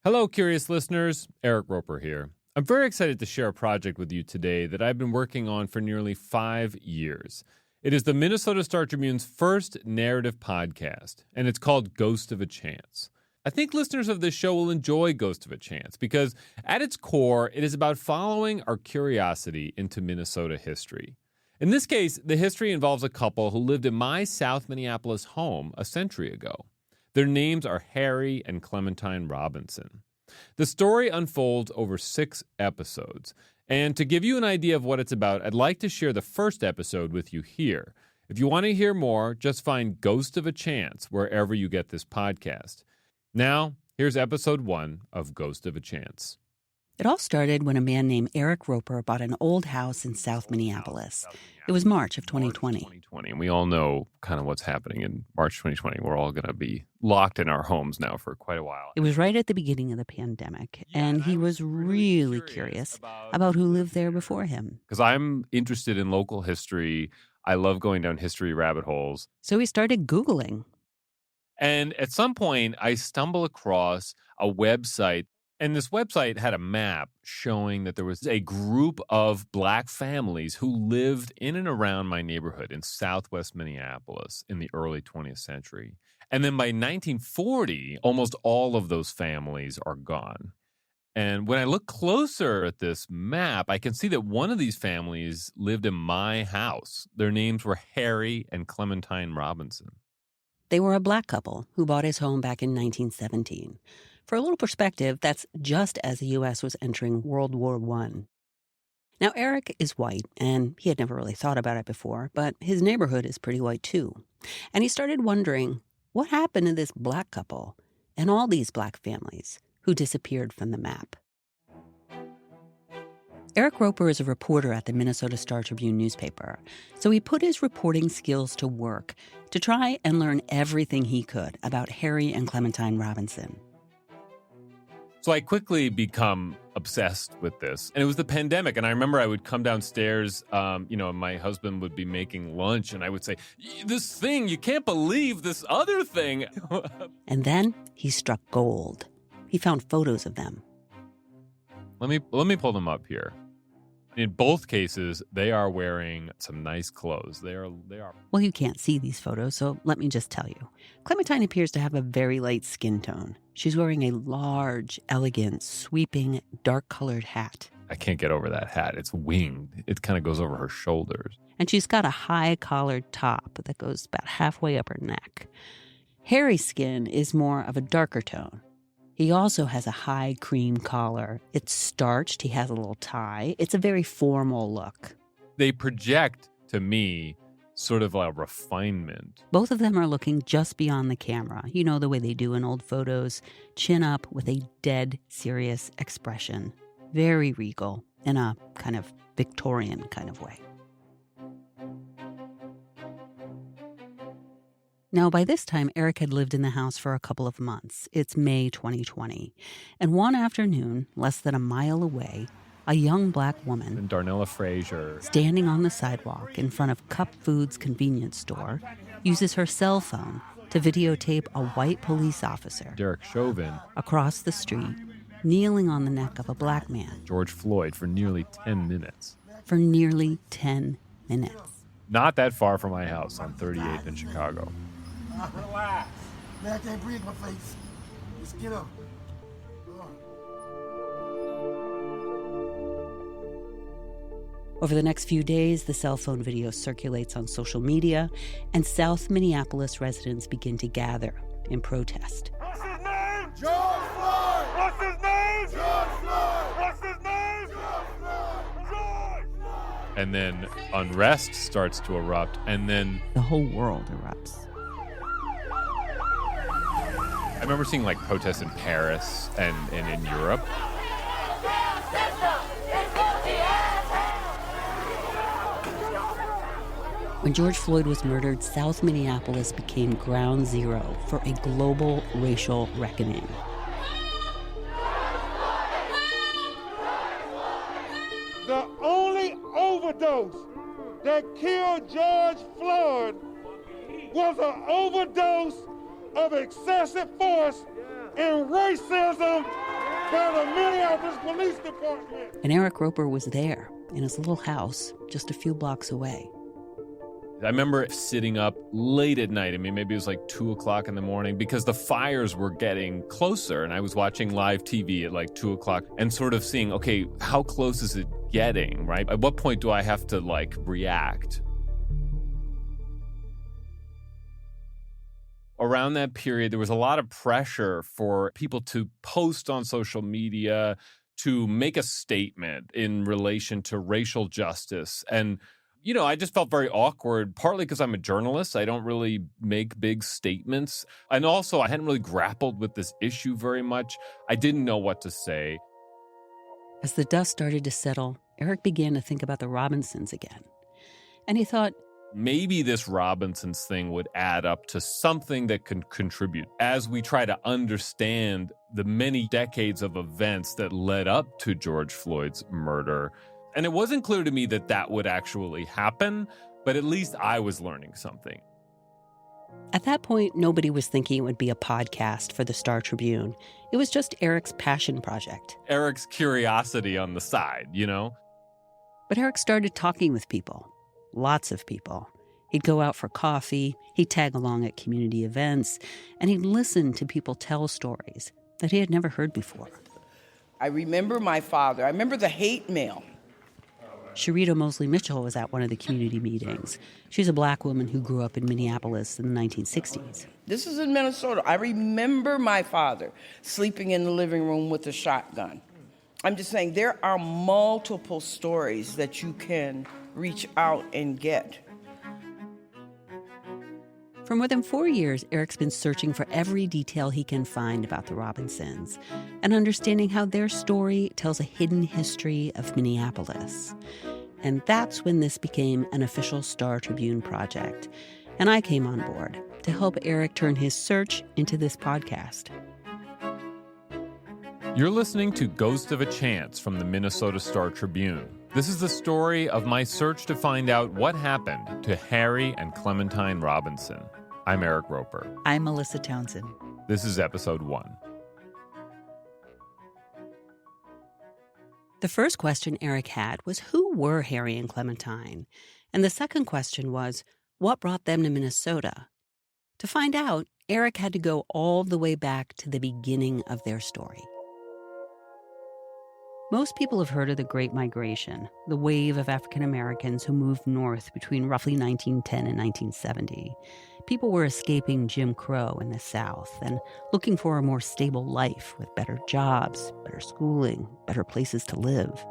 Hello, curious listeners. Eric Roper here. I'm very excited to share a project with you today that I've been working on for nearly 5 years. It is the Minnesota Star-Tribune's first narrative podcast, and it's called Ghost of a Chance. I think listeners of this show will enjoy Ghost of a Chance because at its core, it is about following our curiosity into Minnesota history. In this case, the history involves a couple who lived in my South Minneapolis home a century ago. Their names are Harry and Clementine Robinson. The story unfolds over 6 episodes. And to give you an idea of what it's about, I'd like to share the first episode with you here. If you want to hear more, just find Ghost of a Chance wherever you get this podcast. Now, here's episode 1 of Ghost of a Chance. It all started when a man named Eric Roper bought an old house in South Minneapolis. It was March of 2020. And we all know kind of what's happening in March 2020. We're all going to be locked in our homes now for quite a while. It was right at the beginning of the pandemic, and he was really curious about who lived there before him. Because I'm interested in local history. I love going down history rabbit holes. So he started Googling. And at some point, I stumble across a website. And this website had a map showing that there was a group of Black families who lived in and around my neighborhood in southwest Minneapolis in the early 20th century. And then by 1940, almost all of those families are gone. And when I look closer at this map, I can see that one of these families lived in my house. Their names were Harry and Clementine Robinson. They were a Black couple who bought his home back in 1917. For a little perspective, that's just as the U.S. was entering World War I. Now, Eric is white, and he had never really thought about it before, but his neighborhood is pretty white too. And he started wondering, what happened to this Black couple and all these Black families who disappeared from the map? Eric Roper is a reporter at the Minnesota Star-Tribune newspaper, so he put his reporting skills to work to try and learn everything he could about Harry and Clementine Robinson. So I quickly become obsessed with this. And it was the pandemic. And I remember I would come downstairs, and my husband would be making lunch. And I would say, this thing, you can't believe this other thing. And then he struck gold. He found photos of them. Let me pull them up here. In both cases, they are wearing some nice clothes. They are. Well, you can't see these photos, so let me just tell you. Clementine appears to have a very light skin tone. She's wearing a large, elegant, sweeping, dark-colored hat. I can't get over that hat. It's winged. It kind of goes over her shoulders. And she's got a high-collared top that goes about halfway up her neck. Harry's skin is more of a darker tone. He also has a high cream collar. It's starched. He has a little tie. It's a very formal look. They project, to me, sort of a refinement. Both of them are looking just beyond the camera. You know the way they do in old photos. Chin up with a dead serious expression. Very regal in a kind of Victorian kind of way. Now, by this time, Eric had lived in the house for a couple of months. It's May 2020. And one afternoon, less than a mile away, a young Black woman, and Darnella Frazier, standing on the sidewalk in front of Cup Foods convenience store, uses her cell phone to videotape a white police officer, Derek Chauvin, across the street, kneeling on the neck of a Black man, George Floyd, for nearly 10 minutes. For nearly 10 minutes. Not that far from my house on 38th in Chicago. Relax. Man, I can't breathe in my face. Just get up. Over the next few days, the cell phone video circulates on social media, and South Minneapolis residents begin to gather in protest. What's his name? George Floyd! What's his name? George Floyd! What's his name? George Floyd! George! And then unrest starts to erupt, and then The whole world erupts. I remember seeing protests in Paris and in Europe. When George Floyd was murdered, South Minneapolis became ground zero for a global racial reckoning. The only overdose that killed George Floyd was an overdose of excessive force and racism by the Minneapolis Police Department. And Eric Roper was there in his little house just a few blocks away. I remember sitting up late at night. I mean, maybe it was like 2 o'clock in the morning because the fires were getting closer. And I was watching live TV at like 2 o'clock and sort of seeing, okay, how close is it getting, right? At what point do I have to like react? Around that period, there was a lot of pressure for people to post on social media, to make a statement in relation to racial justice. And you know, I just felt very awkward, partly because I'm a journalist. I don't really make big statements. And also, I hadn't really grappled with this issue very much. I didn't know what to say. As the dust started to settle, Eric began to think about the Robinsons again. And he thought, maybe this Robinsons thing would add up to something that can contribute as we try to understand the many decades of events that led up to George Floyd's murder. And it wasn't clear to me that that would actually happen, but at least I was learning something. At that point, nobody was thinking it would be a podcast for the Star Tribune. It was just Eric's passion project. Eric's curiosity on the side, you know? But Eric started talking with people, lots of people. He'd go out for coffee, he'd tag along at community events, and he'd listen to people tell stories that he had never heard before. I remember my father. I remember the hate mail. Sharita Mosley Mitchell was at one of the community meetings. She's a black woman who grew up in Minneapolis in the 1960s. This is in Minnesota. I remember my father sleeping in the living room with a shotgun. I'm just saying there are multiple stories that you can reach out and get. For more than 4 years, Eric's been searching for every detail he can find about the Robinsons and understanding how their story tells a hidden history of Minneapolis. And that's when this became an official Star Tribune project. And I came on board to help Eric turn his search into this podcast. You're listening to Ghost of a Chance from the Minnesota Star Tribune. This is the story of my search to find out what happened to Harry and Clementine Robinson. I'm Eric Roper. I'm Melissa Townsend. This is episode 1. The first question Eric had was, who were Harry and Clementine? And the second question was, what brought them to Minnesota? To find out, Eric had to go all the way back to the beginning of their story. Most people have heard of the Great Migration, the wave of African Americans who moved north between roughly 1910 and 1970. People were escaping Jim Crow in the South and looking for a more stable life with better jobs, better schooling, better places to live.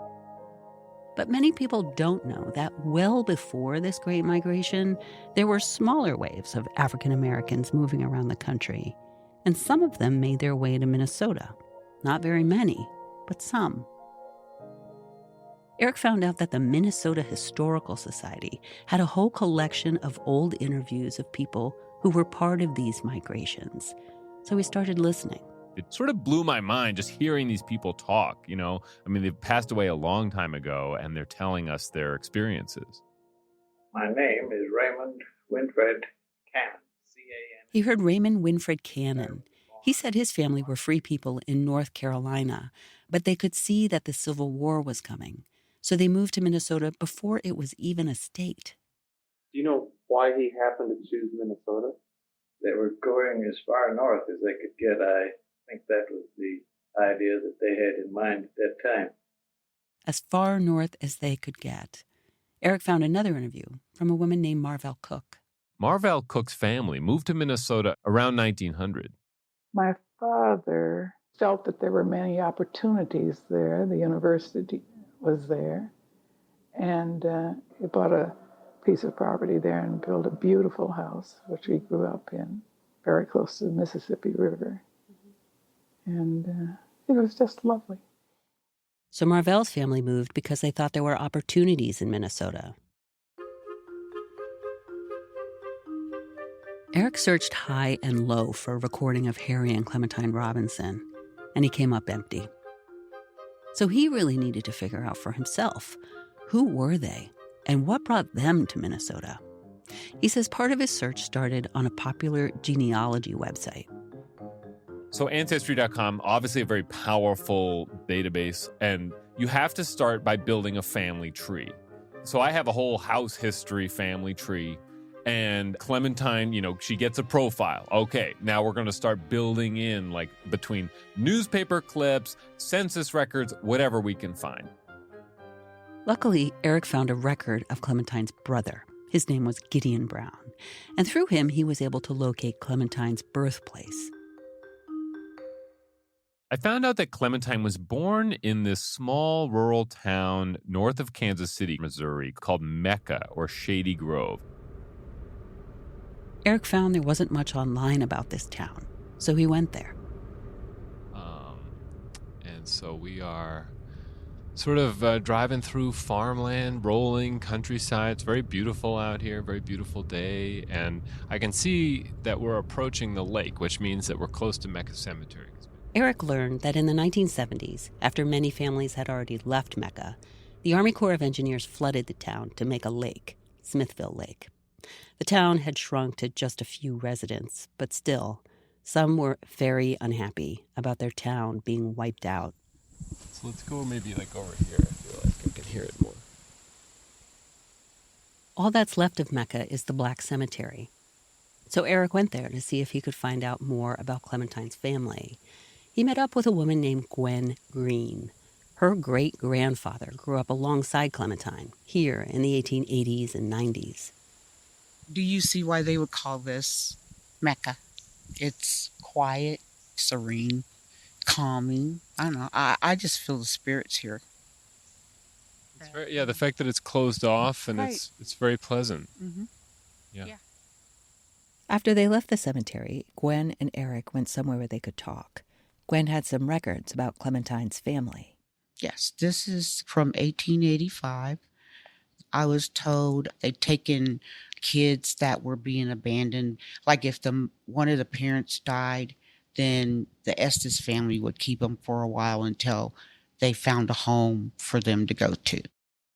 But many people don't know that well before this Great Migration, there were smaller waves of African Americans moving around the country, and some of them made their way to Minnesota. Not very many, but some. Eric found out that the Minnesota Historical Society had a whole collection of old interviews of people who were part of these migrations. So he started listening. It sort of blew my mind just hearing these people talk, you know? I mean, they've passed away a long time ago, and they're telling us their experiences. My name is Raymond Winfred Cannon, C-A-N. He heard Raymond Winfred Cannon. He said his family were free people in North Carolina, but they could see that the Civil War was coming. So they moved to Minnesota before it was even a state. Do you know why he happened to choose Minnesota? They were going as far north as they could get. I think that was the idea that they had in mind at that time. As far north as they could get. Eric found another interview from a woman named Marvell Cook. Marvell Cook's family moved to Minnesota around 1900. My father felt that there were many opportunities there. The university was there. And he bought a piece of property there and built a beautiful house, which we grew up in, very close to the Mississippi River. And it was just lovely. So Marvell's family moved because they thought there were opportunities in Minnesota. Eric searched high and low for a recording of Harry and Clementine Robinson, and he came up empty. So he really needed to figure out for himself, who were they and what brought them to Minnesota? He says part of his search started on a popular genealogy website. So Ancestry.com, obviously a very powerful database, and you have to start by building a family tree. So I have a whole house history family tree, and Clementine, she gets a profile. Okay, now we're going to start building in, like, between newspaper clips, census records, whatever we can find. Luckily, Eric found a record of Clementine's brother. His name was Gideon Brown, and through him, he was able to locate Clementine's birthplace. I found out that Clementine was born in this small rural town north of Kansas City, Missouri, called Mecca, or Shady Grove. Eric found there wasn't much online about this town, so he went there. And so we are sort of driving through farmland, rolling countryside. It's very beautiful out here, very beautiful day. And I can see that we're approaching the lake, which means that we're close to Mecca Cemetery. Eric learned that in the 1970s, after many families had already left Mecca, the Army Corps of Engineers flooded the town to make a lake, Smithville Lake. The town had shrunk to just a few residents, but still, some were very unhappy about their town being wiped out. So let's go maybe like over here. I feel like I can hear it more. All that's left of Mecca is the Black Cemetery. So Eric went there to see if he could find out more about Clementine's family. He met up with a woman named Gwen Green. Her great-grandfather grew up alongside Clementine here in the 1880s and 90s. Do you see why they would call this Mecca? It's quiet, serene, calming. I don't know. I just feel the spirits here. It's very, the fact that it's closed off and Right. it's very pleasant. Mm-hmm. Yeah. After they left the cemetery, Gwen and Eric went somewhere where they could talk. Gwen had some records about Clementine's family. Yes, this is from 1885. I was told they'd taken kids that were being abandoned. Like if one of the parents died, then the Estes family would keep them for a while until they found a home for them to go to.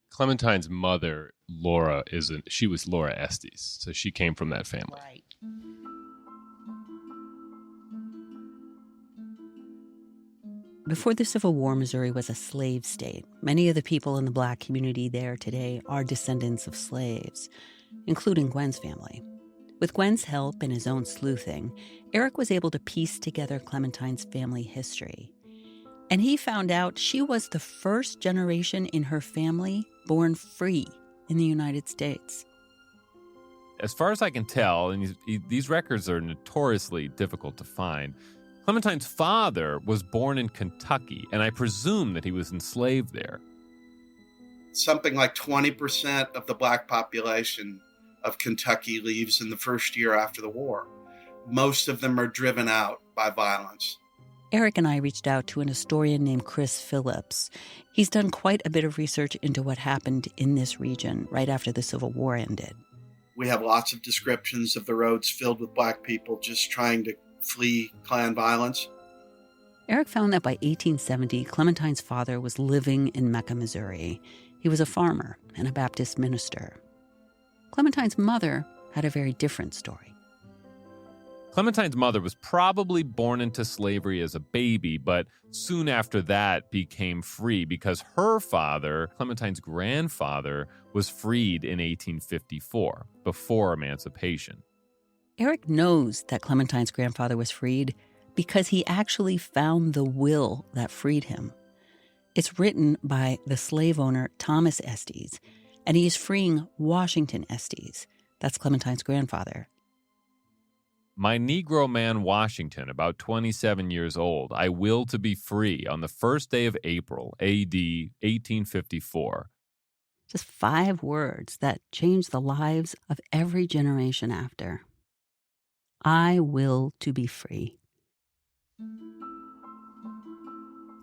Clementine's mother, Laura, she was Laura Estes, so she came from that family. Right. Before the Civil War, Missouri was a slave state. Many of the people in the Black community there today are descendants of slaves, including Gwen's family. With Gwen's help and his own sleuthing, Eric was able to piece together Clementine's family history. And he found out she was the first generation in her family born free in the United States. As far as I can tell, and these records are notoriously difficult to find, Clementine's father was born in Kentucky, and I presume that he was enslaved there. Something like 20% of the Black population of Kentucky leaves in the first year after the war. Most of them are driven out by violence. Eric and I reached out to an historian named Chris Phillips. He's done quite a bit of research into what happened in this region right after the Civil War ended. We have lots of descriptions of the roads filled with Black people just trying to flee Klan violence. Eric found that by 1870, Clementine's father was living in Mecca, Missouri. He was a farmer and a Baptist minister. Clementine's mother had a very different story. Clementine's mother was probably born into slavery as a baby, but soon after that became free because her father, Clementine's grandfather, was freed in 1854, before emancipation. Eric knows that Clementine's grandfather was freed because he actually found the will that freed him. It's written by the slave owner Thomas Estes, and he is freeing Washington Estes. That's Clementine's grandfather. My Negro man Washington, about 27 years old, I will to be free on the first day of April, A.D. 1854. Just 5 words that changed the lives of every generation after. I will to be free.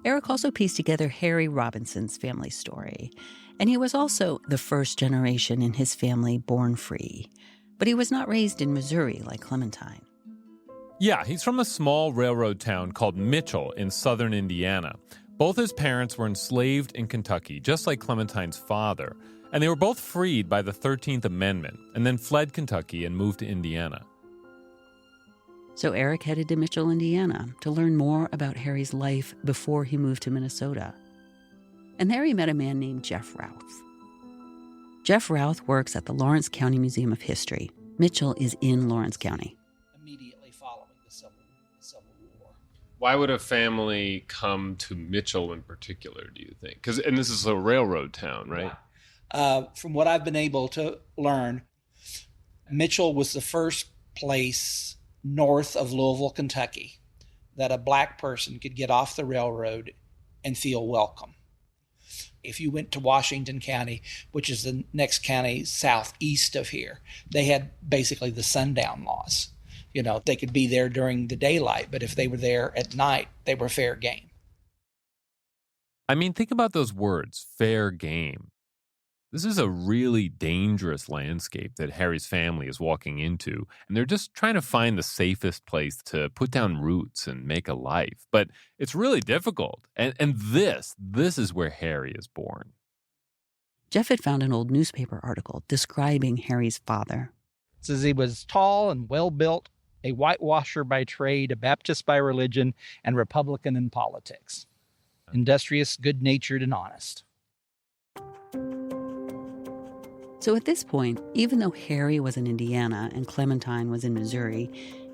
Eric also pieced together Harry Robinson's family story, and he was also the first generation in his family born free. But he was not raised in Missouri like Clementine. Yeah, he's from a small railroad town called Mitchell in southern Indiana. Both his parents were enslaved in Kentucky, just like Clementine's father, and they were both freed by the 13th Amendment and then fled Kentucky and moved to Indiana. So Eric headed to Mitchell, Indiana, to learn more about Harry's life before he moved to Minnesota. And there he met a man named Jeff Routh. Jeff Routh works at the Lawrence County Museum of History. Mitchell is in Lawrence County. Immediately following the Civil War. Why would a family come to Mitchell in particular, do you think? And this is a railroad town, right? From what I've been able to learn, Mitchell was the first place north of Louisville, Kentucky, that a black person could get off the railroad and feel welcome. If you went to Washington County, which is the next county southeast of here, they had basically the sundown laws. You know, they could be there during the daylight, but if they were there at night, they were fair game. I mean, think about those words, fair game. This is a really dangerous landscape that Harry's family is walking into, and they're just trying to find the safest place to put down roots and make a life. But it's really difficult, and this is where Harry is born. Jeff had found an old newspaper article describing Harry's father. It says he was tall and well-built, a whitewasher by trade, a Baptist by religion, and Republican in politics. Industrious, good-natured, and honest. So at this point, even though Harry was in Indiana and Clementine was in Missouri,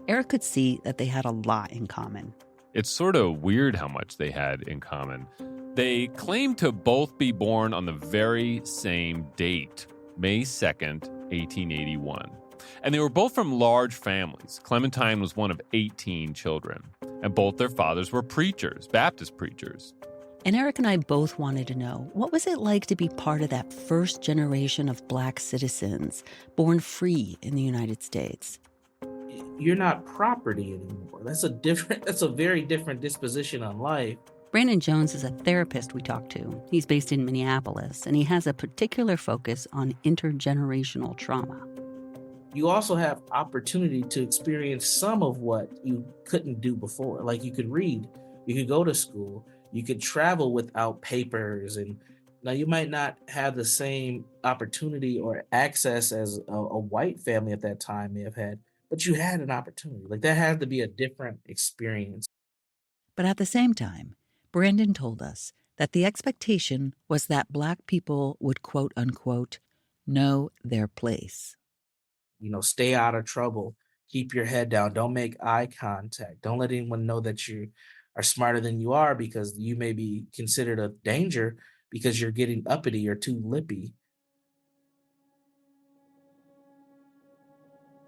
Eric could see that they had a lot in common. It's sort of weird how much they had in common. They claimed to both be born on the very same date, May 2nd, 1881. And they were both from large families. Clementine was one of 18 children. And both their fathers were preachers, Baptist preachers. And Eric and I both wanted to know, what was it like to be part of that first generation of black citizens born free in the United States? You're not property anymore. That's a very different disposition on life. Brandon Jones is a therapist we talked to. He's based in Minneapolis, and he has a particular focus on intergenerational trauma. You also have opportunity to experience some of what you couldn't do before. Like you could read, you could go to school, you could travel without papers, and now you might not have the same opportunity or access as a white family at that time may have had, but you had an opportunity. Like that had to be a different experience. But at the same time, Brandon told us that the expectation was that black people would, quote unquote, know their place. You know, stay out of trouble, keep your head down, don't make eye contact, don't let anyone know that you are smarter than you are because you may be considered a danger because you're getting uppity or too lippy.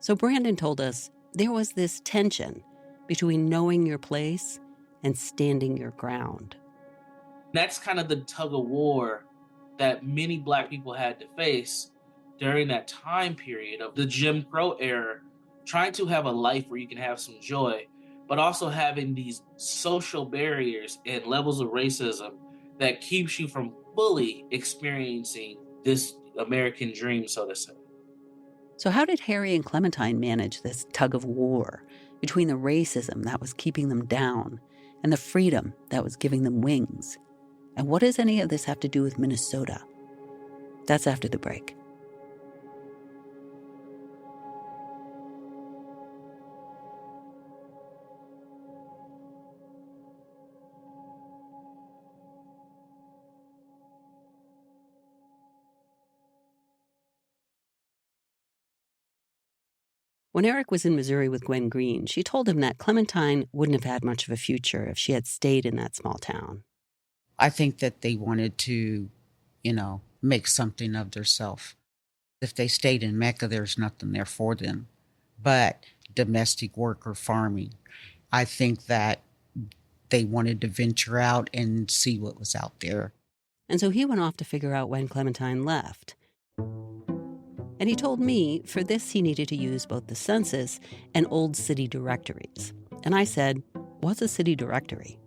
So Brandon told us there was this tension between knowing your place and standing your ground. That's kind of the tug of war that many black people had to face during that time period of the Jim Crow era, trying to have a life where you can have some joy, but also having these social barriers and levels of racism that keeps you from fully experiencing this American dream, so to say. So how did Harry and Clementine manage this tug of war between the racism that was keeping them down and the freedom that was giving them wings? And what does any of this have to do with Minnesota? That's after the break. When Eric was in Missouri with Gwen Green, she told him that Clementine wouldn't have had much of a future if she had stayed in that small town. I think that they wanted to, make something of themselves. If they stayed in Mecca, there's nothing there for them. But domestic work or farming, I think that they wanted to venture out and see what was out there. And so he went off to figure out when Clementine left. And he told me for this he needed to use both the census and old city directories. And I said, what's a city directory?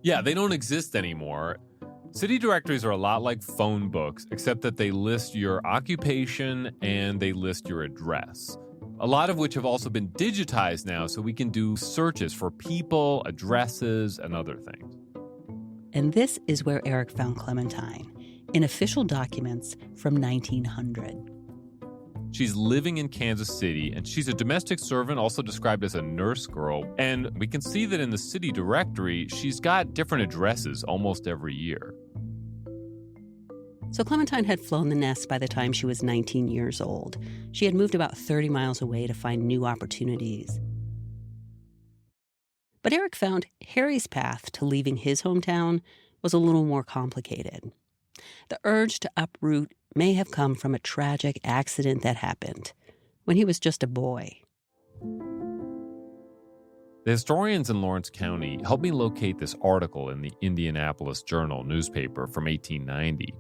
Yeah, they don't exist anymore. City directories are a lot like phone books, except that they list your occupation and they list your address. A lot of which have also been digitized now, so we can do searches for people, addresses, and other things. And this is where Eric found Clementine, in official documents from 1900. She's living in Kansas City, and she's a domestic servant, also described as a nurse girl. And we can see that in the city directory, she's got different addresses almost every year. So Clementine had flown the nest by the time she was 19 years old. She had moved about 30 miles away to find new opportunities. But Eric found Harry's path to leaving his hometown was a little more complicated. The urge to uproot may have come from a tragic accident that happened when he was just a boy. The historians in Lawrence County helped me locate this article in the Indianapolis Journal newspaper from 1890.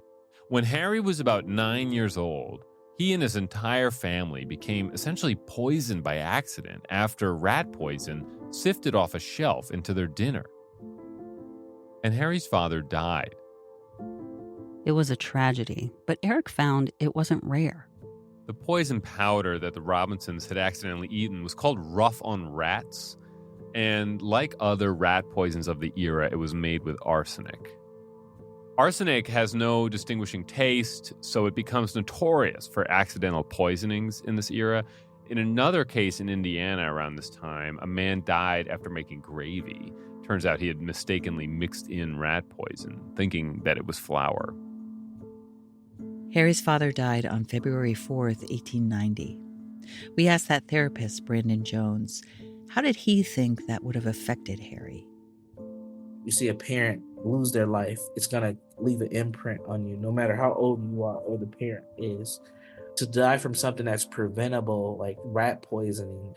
When Harry was about 9 years old, he and his entire family became essentially poisoned by accident after rat poison sifted off a shelf into their dinner. And Harry's father died. It was a tragedy, but Eric found it wasn't rare. The poison powder that the Robinsons had accidentally eaten was called Rough on Rats, and like other rat poisons of the era, it was made with arsenic. Arsenic has no distinguishing taste, so it becomes notorious for accidental poisonings in this era. In another case in Indiana around this time, a man died after making gravy. Turns out he had mistakenly mixed in rat poison, thinking that it was flour. Harry's father died on February 4th, 1890. We asked that therapist, Brandon Jones, how did he think that would have affected Harry? You see a parent lose their life, it's going to leave an imprint on you, no matter how old you are or the parent is. To die from something that's preventable, like rat poisoning,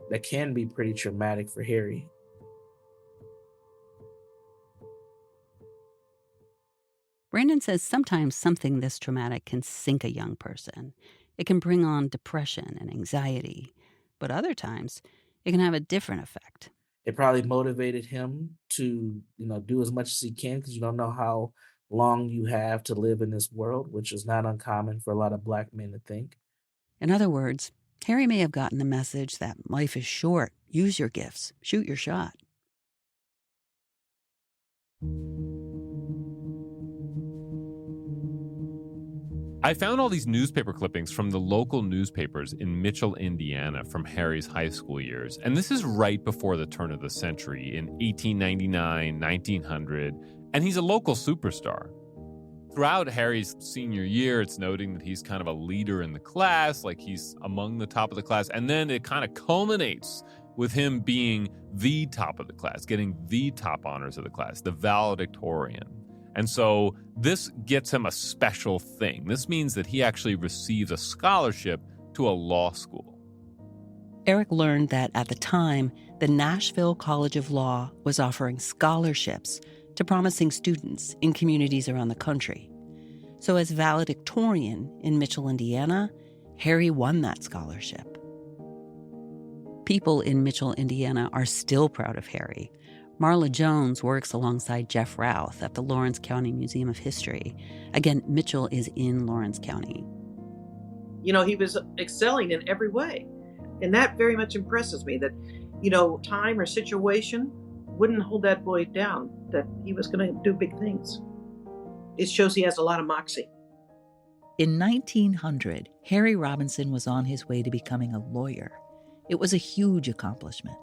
that can be pretty traumatic for Harry. Brandon says sometimes something this traumatic can sink a young person. It can bring on depression and anxiety. But other times, it can have a different effect. It probably motivated him to, do as much as he can, because you don't know how long you have to live in this world, which is not uncommon for a lot of Black men to think. In other words, Harry may have gotten the message that life is short. Use your gifts. Shoot your shot. I found all these newspaper clippings from the local newspapers in Mitchell, Indiana, from Harry's high school years. And this is right before the turn of the century, in 1899, 1900, and he's a local superstar. Throughout Harry's senior year, it's noting that he's kind of a leader in the class, like he's among the top of the class, and then it kind of culminates with him being the top of the class, getting the top honors of the class, the valedictorian. And so this gets him a special thing. This means that he actually receives a scholarship to a law school. Eric learned that at the time, the Nashville College of Law was offering scholarships to promising students in communities around the country. So as valedictorian in Mitchell, Indiana, Harry won that scholarship. People in Mitchell, Indiana are still proud of Harry. Marla Jones works alongside Jeff Routh at the Lawrence County Museum of History. Again, Mitchell is in Lawrence County. He was excelling in every way. And that very much impresses me that, time or situation wouldn't hold that boy down, that he was going to do big things. It shows he has a lot of moxie. In 1900, Harry Robinson was on his way to becoming a lawyer. It was a huge accomplishment.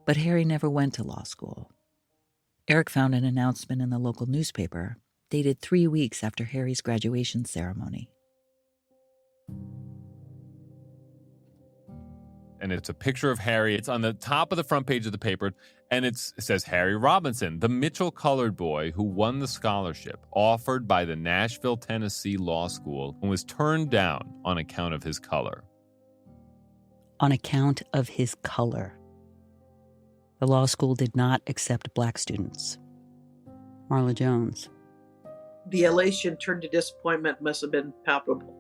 But Harry never went to law school. Eric found an announcement in the local newspaper, dated 3 weeks after Harry's graduation ceremony. And it's a picture of Harry. It's on the top of the front page of the paper, and it says Harry Robinson, the Mitchell colored boy who won the scholarship offered by the Nashville, Tennessee Law School and was turned down on account of his color. On account of his color. The law school did not accept Black students. Marla Jones. The elation turned to disappointment must have been palpable.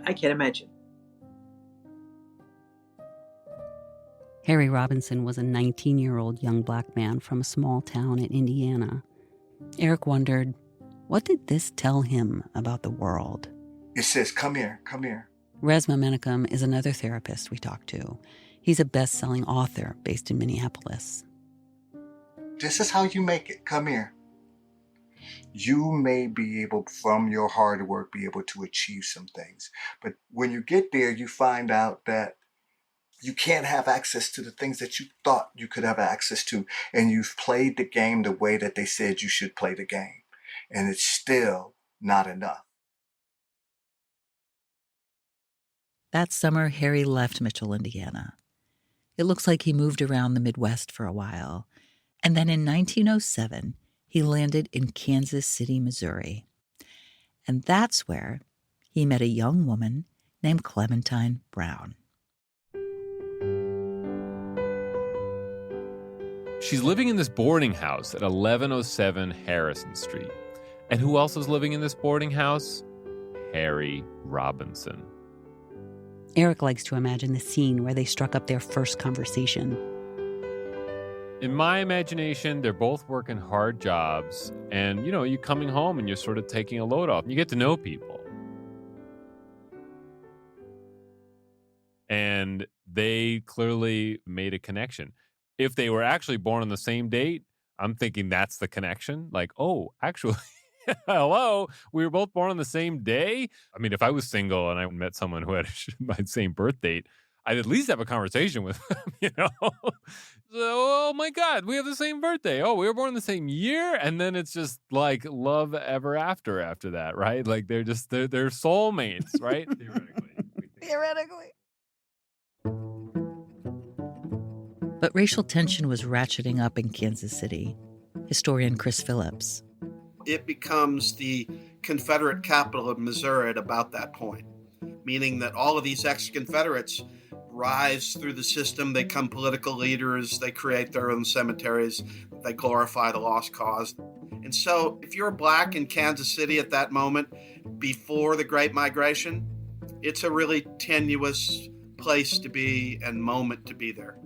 I can't imagine. Harry Robinson was a 19-year-old young Black man from a small town in Indiana. Eric wondered, what did this tell him about the world? It says, come here, come here. Resma Menicum is another therapist we talked to. He's a best-selling author based in Minneapolis. This is how you make it. Come here. You may be able, from your hard work, be able to achieve some things. But when you get there, you find out that you can't have access to the things that you thought you could have access to. And you've played the game the way that they said you should play the game. And it's still not enough. That summer, Harry left Mitchell, Indiana. It looks like he moved around the Midwest for a while. And then in 1907, he landed in Kansas City, Missouri. And that's where he met a young woman named Clementine Brown. She's living in this boarding house at 1107 Harrison Street. And who else is living in this boarding house? Harry Robinson. Eric likes to imagine the scene where they struck up their first conversation. In my imagination, they're both working hard jobs. And, you're coming home and you're sort of taking a load off. You get to know people. And they clearly made a connection. If they were actually born on the same date, I'm thinking that's the connection. Like, oh, actually, hello, we were both born on the same day. I mean, if I was single and I met someone who had my same birth date, I'd at least have a conversation with them, So, oh my God, we have the same birthday. Oh, we were born in the same year. And then it's just like love ever after that, right? Like they're soulmates, right? Theoretically. But racial tension was ratcheting up in Kansas City. Historian Chris Phillips. It becomes the Confederate capital of Missouri at about that point, meaning that all of these ex-Confederates rise through the system. They become political leaders. They create their own cemeteries. They glorify the lost cause. And so if you're black in Kansas City at that moment, before the Great Migration, it's a really tenuous place to be and moment to be there.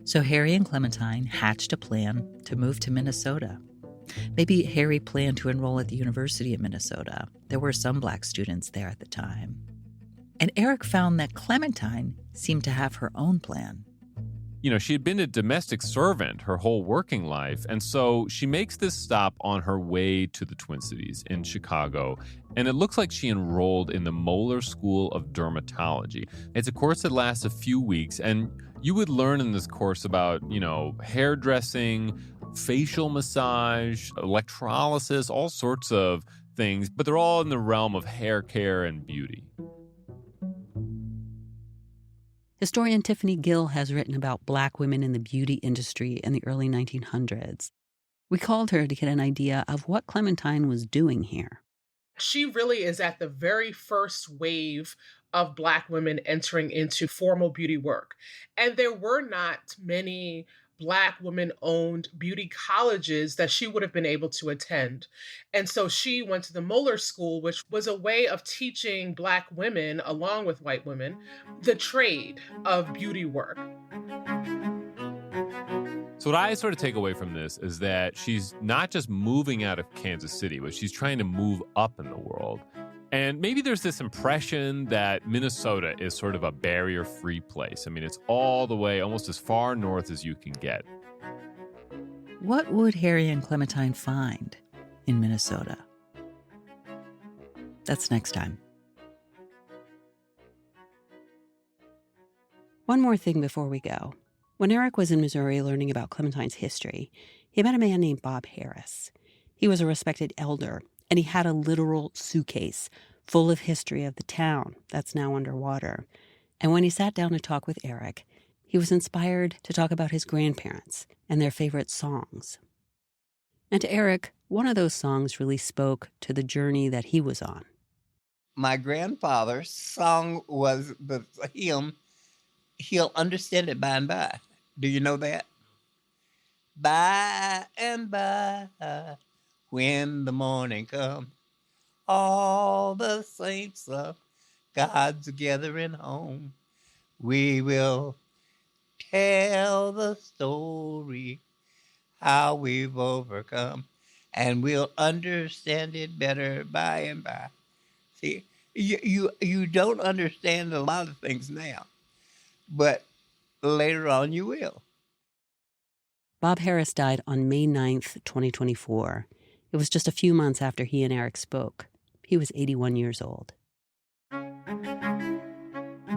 So Harry and Clementine hatched a plan to move to Minnesota. Maybe Harry planned to enroll at the University of Minnesota. There were some black students there at the time. And Eric found that Clementine seemed to have her own plan. She had been a domestic servant her whole working life, and so she makes this stop on her way to the Twin Cities in Chicago, and it looks like she enrolled in the Moeller School of Dermatology. It's a course that lasts a few weeks, and you would learn in this course about, hairdressing, facial massage, electrolysis, all sorts of things, but they're all in the realm of hair care and beauty. Historian Tiffany Gill has written about black women in the beauty industry in the early 1900s. We called her to get an idea of what Clementine was doing here. She really is at the very first wave of black women entering into formal beauty work. And there were not many black women-owned beauty colleges that she would have been able to attend. And so she went to the Moeller School, which was a way of teaching black women, along with white women, the trade of beauty work. So what I sort of take away from this is that she's not just moving out of Kansas City, but she's trying to move up in the world. And maybe there's this impression that Minnesota is sort of a barrier-free place. I mean, it's all the way, almost as far north as you can get. What would Harry and Clementine find in Minnesota? That's next time. One more thing before we go. When Eric was in Missouri learning about Clementine's history, he met a man named Bob Harris. He was a respected elder, and he had a literal suitcase full of history of the town that's now underwater. And when he sat down to talk with Eric, he was inspired to talk about his grandparents and their favorite songs. And to Eric, one of those songs really spoke to the journey that he was on. My grandfather's song was the hymn, "He'll Understand It By and By." Do you know that? By and by, when the morning comes, all the saints of God's gathering home, we will tell the story, how we've overcome, and we'll understand it better by and by. See, you don't understand a lot of things now, but later on you will. Bob Harris died on May 9th, 2024. It was just a few months after he and Eric spoke. He was 81 years old.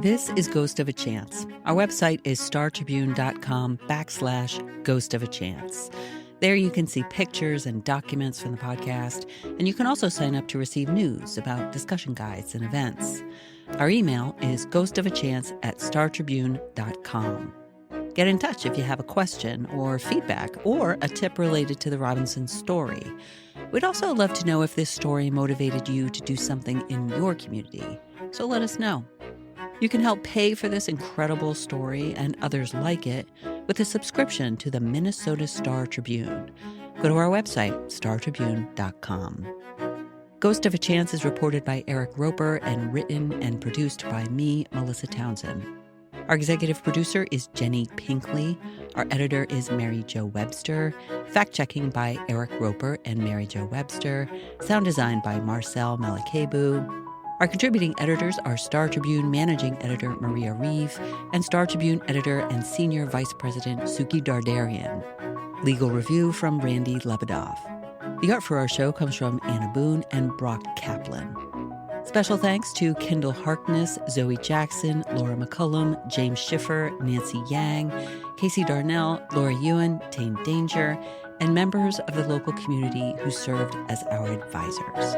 This is Ghost of a Chance. Our website is startribune.com/Ghost of a Chance. There you can see pictures and documents from the podcast, and you can also sign up to receive news about discussion guides and events. Our email is ghostofachance@startribune.com. Get in touch if you have a question or feedback or a tip related to the Robinson story. We'd also love to know if this story motivated you to do something in your community, so let us know. You can help pay for this incredible story and others like it with a subscription to the Minnesota Star Tribune. Go to our website, startribune.com. Ghost of a Chance is reported by Eric Roper and written and produced by me, Melissa Townsend. Our executive producer is Jenny Pinkley. Our editor is Mary Jo Webster. Fact-checking by Eric Roper and Mary Jo Webster. Sound design by Marcel Malakabu. Our contributing editors are Star Tribune Managing Editor Maria Reeve and Star Tribune Editor and Senior Vice President Suki Dardarian. Legal review from Randy Lebedoff. The art for our show comes from Anna Boone and Brock Kaplan. Special thanks to Kendall Harkness, Zoe Jackson, Laura McCullum, James Schiffer, Nancy Yang, Casey Darnell, Laura Ewan, Tane Danger, and members of the local community who served as our advisors.